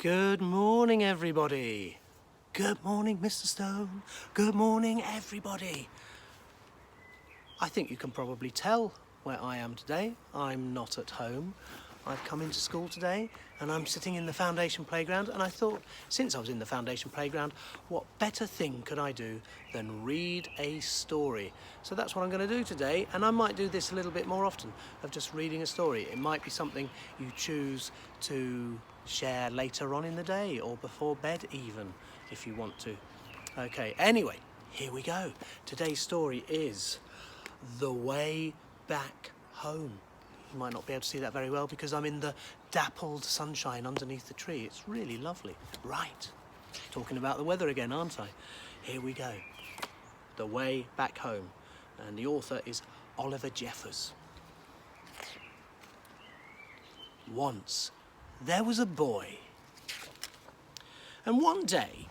Good morning, everybody. Good morning, Mr. Stone. Good morning, everybody. I think you can probably tell where I am today. I'm not at home. I've come into school today and I'm sitting in the foundation playground, and I thought, since I was in the foundation playground, what better thing could I do than read a story? So that's what I'm going to do today, and I might do this a little bit more often, of just reading a story. It might be something you choose to share later on in the day or before bed even, if you want to. Okay, anyway, here we go. Today's story is The Way Back Home. You might not be able to see that very well because I'm in the dappled sunshine underneath the tree. It's really lovely. Right, talking about the weather again, aren't I? Here we go. The Way Back Home. And the author is Oliver Jeffers. Once, there was a boy. And one day,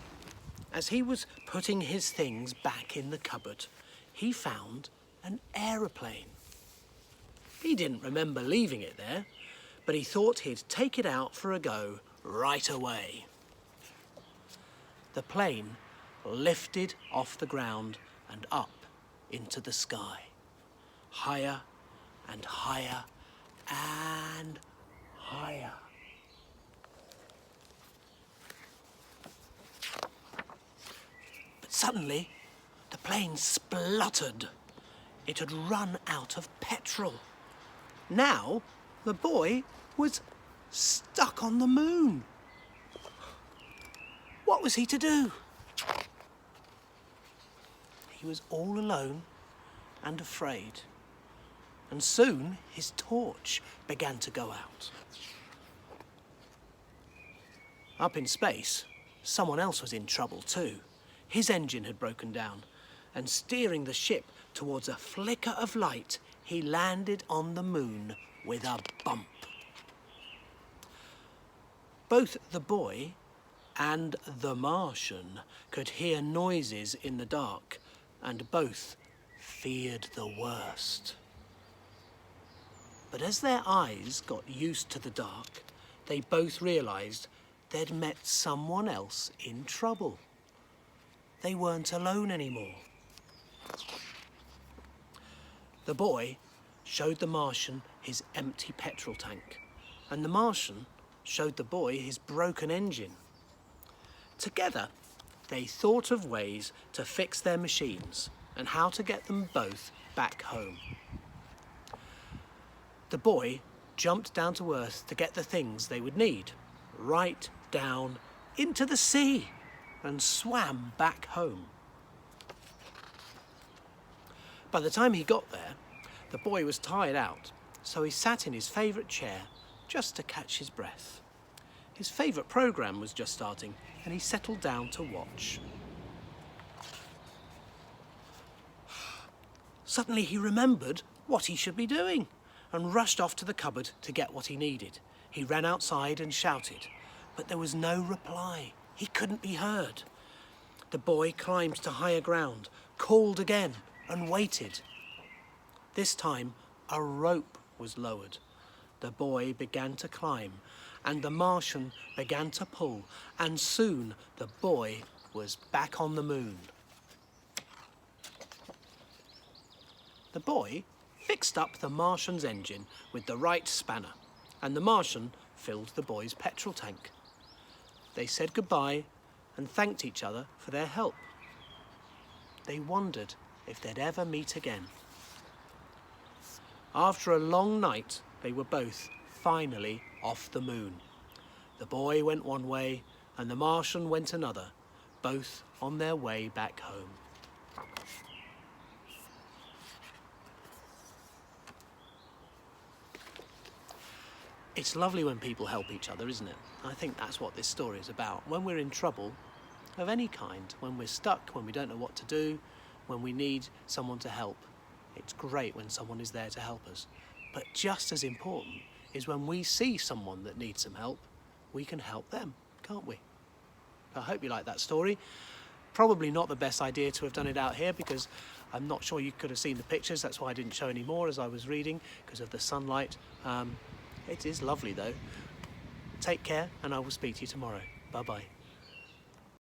as he was putting his things back in the cupboard, he found an aeroplane. He didn't remember leaving it there, but he thought he'd take it out for a go right away. The plane lifted off the ground and up into the sky, higher and higher and higher. But suddenly, the plane spluttered. It had run out of petrol. Now, the boy was stuck on the moon. What was he to do? He was all alone and afraid. And soon his torch began to go out. Up in space, someone else was in trouble too. His engine had broken down, and steering the ship towards a flicker of light, he landed on the moon with a bump. Both the boy and the Martian could hear noises in the dark, and both feared the worst. But as their eyes got used to the dark, they both realised they'd met someone else in trouble. They weren't alone anymore. The boy showed the Martian his empty petrol tank, and the Martian showed the boy his broken engine. Together, they thought of ways to fix their machines and how to get them both back home. The boy jumped down to earth to get the things they would need, right down into the sea, and swam back home. By the time he got there, the boy was tired out, so he sat in his favourite chair just to catch his breath. His favourite programme was just starting, and he settled down to watch. Suddenly he remembered what he should be doing and rushed off to the cupboard to get what he needed. He ran outside and shouted, but there was no reply. He couldn't be heard. The boy climbed to higher ground, called again, and waited. This time, a rope was lowered. The boy began to climb, and the Martian began to pull, and soon the boy was back on the moon. The boy fixed up the Martian's engine with the right spanner, and the Martian filled the boy's petrol tank. They said goodbye and thanked each other for their help. They wondered if they'd ever meet again. After a long night, they were both finally off the moon. The boy went one way and the Martian went another, both on their way back home. It's lovely when people help each other, isn't it? I think that's what this story is about. When we're in trouble of any kind, when we're stuck, when we don't know what to do, when we need someone to help, it's great when someone is there to help us. But just as important is when we see someone that needs some help, we can help them, can't we? I hope you like that story. Probably not the best idea to have done it out here because I'm not sure you could have seen the pictures. That's why I didn't show any more as I was reading because of the sunlight. It is lovely though. Take care, and I will speak to you tomorrow. Bye-bye.